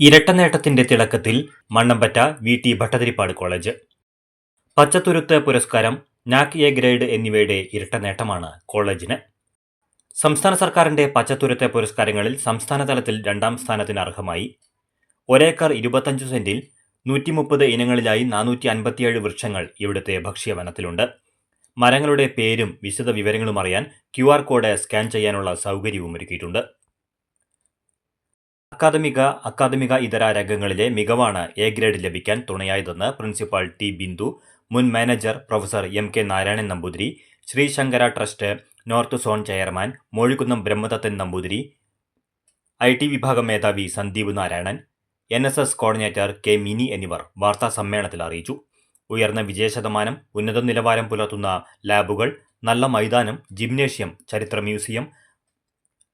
ഇരട്ട നേട്ടത്തിന്റെ തിളക്കത്തിൽ മണ്ണമ്പറ്റ വി.ടി. ഭട്ടതിരിപ്പാട് കോളേജ്. പച്ചത്തുരുത്ത് പുരസ്കാരം, നാക് എ ഗ്രേഡ് എന്നിവയുടെ ഇരട്ട നേട്ടമാണ് കോളേജിന്. സംസ്ഥാന സർക്കാരിന്റെ പച്ചത്തുരുത്ത് പുരസ്കാരങ്ങളിൽ സംസ്ഥാന തലത്തിൽ 2ാം സ്ഥാനത്തിന് അർഹമായി. ഒരേക്കർ 25 സെന്റിൽ 130 ഇനങ്ങളിലായി 457 വൃക്ഷങ്ങൾ ഇവിടുത്തെ ഭക്ഷ്യവനത്തിലുണ്ട്. മരങ്ങളുടെ പേരും വിശദ വിവരങ്ങളും അറിയാൻ QR കോഡ് സ്കാൻ ചെയ്യാനുള്ള സൗകര്യവും ഒരുക്കിയിട്ടുണ്ട്. അക്കാദമിക ഇതര രംഗങ്ങളിലെ മികവാണ് എ ഗ്രേഡ് ലഭിക്കാൻ തുണയായതെന്ന് പ്രിൻസിപ്പാൾ ടി. ബിന്ദു, മുൻ manager professor MK Narayanan Namboothiri, Sree Sankara trust north zone chairman Mozhikkunnam Brahmadathan Namboothiri, IT വിഭാഗം മേധാവി Sandeep Narayanan, NSS coordinator K. Mini എന്നിവർ വാർത്താ സമ്മേളനത്തിൽ അറിയിച്ചു. ഉയർന്ന വിജയശതമാനം, ഉന്നത നിലവാരം പുലർത്തുന്ന ലാബുകൾ, നല്ല മൈതാനം, ജിംനേഷ്യം, ചരിത്ര മ്യൂസിയം,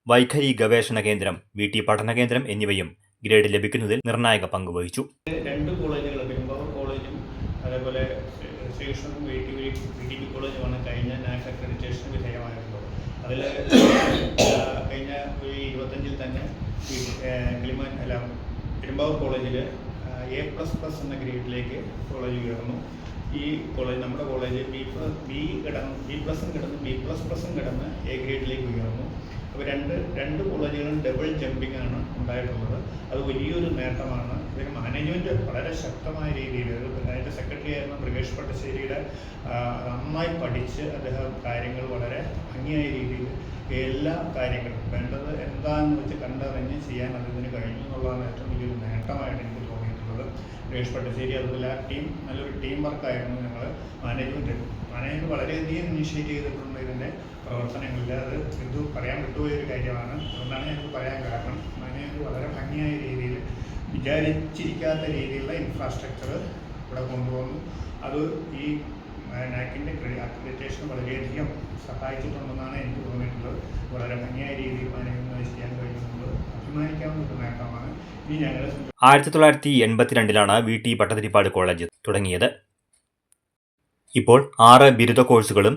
വൈഖരി ഗവേഷണ കേന്ദ്രം, VT പഠന കേന്ദ്രം എന്നിവയും ഗ്രേഡ് ലഭിക്കുന്നതിൽ നിർണായക പങ്ക് വഹിച്ചു. 2 കോളേജുകൾ, പെരുമ്പാവൂർ കോളേജും അതേപോലെ ശ്രീകൃഷ്ണനും VTB കോളേജുമാണ് കഴിഞ്ഞ നാക് അക്രഡിറ്റേഷന് വിധേയമായിട്ടുള്ളത്. അതിൽ കഴിഞ്ഞ 25 തന്നെ പെരുമ്പാവൂർ കോളേജിൽ A++ എന്ന ഗ്രേഡിലേക്ക് കോളേജ് ഉയർന്നു. ഈ കോളേജ്, നമ്മുടെ കോളേജ് B കിടന്ന് A ഗ്രേഡിലേക്ക് ഉയർന്നു. അപ്പോൾ രണ്ട് കോളേജുകളും ഡബിൾ ജമ്പിംഗ് ആണ് ഉണ്ടായിട്ടുള്ളത്. അത് വലിയൊരു നേട്ടമാണ്. ഇതിന് മാനേജ്മെൻറ്റ് വളരെ ശക്തമായ രീതിയിൽ, അതിൻ്റെ സെക്രട്ടറി ആയിരുന്ന മൃഗേഷ് പട്ടശ്ശേരിയുടെ നന്നായി പഠിച്ച് അദ്ദേഹം കാര്യങ്ങൾ വളരെ ഭംഗിയായ രീതിയിൽ എല്ലാ കാര്യങ്ങളും വേണ്ടത് എന്താണെന്ന് വെച്ച് കണ്ടറിഞ്ഞ് ചെയ്യാൻ അതിന് കഴിഞ്ഞു എന്നുള്ളതാണ് ഏറ്റവും വലിയൊരു നേട്ടമായിട്ട് എനിക്ക് തോന്നിയിട്ടുള്ളത്. മൃഗേഷ് പട്ടശ്ശേരി അതുപോലെ ടീം, നല്ലൊരു ടീം വർക്കായിരുന്നു. ഞങ്ങൾ മാനേജ്മെൻറ്റ് വളരെയധികം ഇനിഷ്യേറ്റ് ചെയ്തിട്ടുണ്ട് ഇതിൻ്റെ പ്രവർത്തനങ്ങളിൽ. അത് പറയാൻ വിട്ടുപോയൊരു കാര്യമാണ്. അതുകൊണ്ടാണ് ഞങ്ങൾക്ക് പറയാൻ കാരണം. മാനേജ്മെൻറ്റ് വളരെ ഭംഗിയായ രീതിയിൽ വിചാരിച്ചിരിക്കാത്ത രീതിയിലുള്ള ഇൻഫ്രാസ്ട്രക്ചർ ഇവിടെ കൊണ്ടുവന്നു. അത് ഈ നാക്കിൻ്റെ അക്രഡിറ്റേഷൻ വളരെയധികം സഹായിച്ചിട്ടുണ്ടെന്നാണ് എനിക്ക് തോന്നിയിട്ടുള്ളത്. വളരെ ഭംഗിയായ രീതിയിൽ മാനേജ്മെൻറ്റ് ചെയ്യാൻ കഴിയുന്നത് അഭിമാനിക്കാവുന്ന ഒരു നേട്ടമാണ്. ഇനി ഞങ്ങൾ 1982 VT ഭട്ടതിരിപ്പാട് കോളേജ് തുടങ്ങിയത്. ഇപ്പോൾ 6 ബിരുദ കോഴ്സുകളും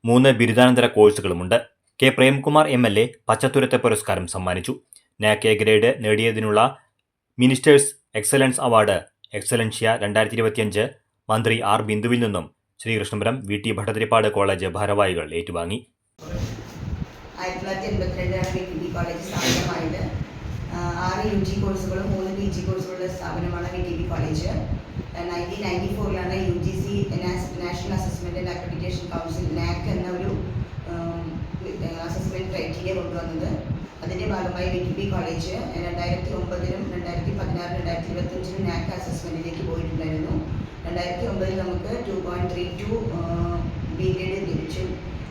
3 ബിരുദാനന്തര കോഴ്സുകളുമുണ്ട്. K. പ്രേംകുമാർ MLA പച്ചത്തുരുത്ത് പുരസ്കാരം സമ്മാനിച്ചു. നാക് എ ഗ്രേഡ് നേടിയതിനുള്ള മിനിസ്റ്റേഴ്സ് എക്സലൻസ് അവാർഡ് എക്സലൻഷ്യ 2025 മന്ത്രി R. ബിന്ദുവിൽ നിന്നും ശ്രീകൃഷ്ണപുരം VT ഭട്ടതിരിപ്പാട് കോളേജ് ഭാരവാഹികൾ ഏറ്റുവാങ്ങി. 1982 VTB കോളേജ് സ്ഥാപനമായത്. 6 UG കോഴ്സുകളും 3 PG കോഴ്സുകളുടെ സ്ഥാപനമാണ് VTB college. 1994 UGC national assessment and accreditation council NAAC എന്ന ഒരു അസസ്മെന്റ് ക്രൈറ്റീരിയ കൊണ്ടുവന്നത്. അതിൻ്റെ ഭാഗമായി VTB കോളേജ് 2009-ലും 2016-ലും 2025-ലും നാക് അസസ്മെന്റിലേക്ക് പോയിട്ടുണ്ടായിരുന്നു. 2009 നമുക്ക് 2.32 B ഗ്രേഡ് ലഭിച്ചു.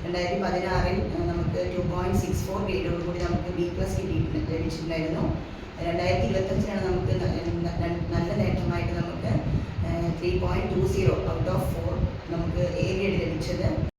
2016-ൽ നമുക്ക് 2.64 ഗ്രേഡോടുകൂടി നമുക്ക് B+ ലഭിച്ചിട്ടുണ്ടായിരുന്നു. 2025-ലാണ് നമുക്ക് നല്ല നേട്ടമായിട്ട് നമുക്ക് 3.20 ഔട്ട് ഓഫ് 4 നമുക്ക് A ഗ്രേഡ് ലഭിച്ചത്.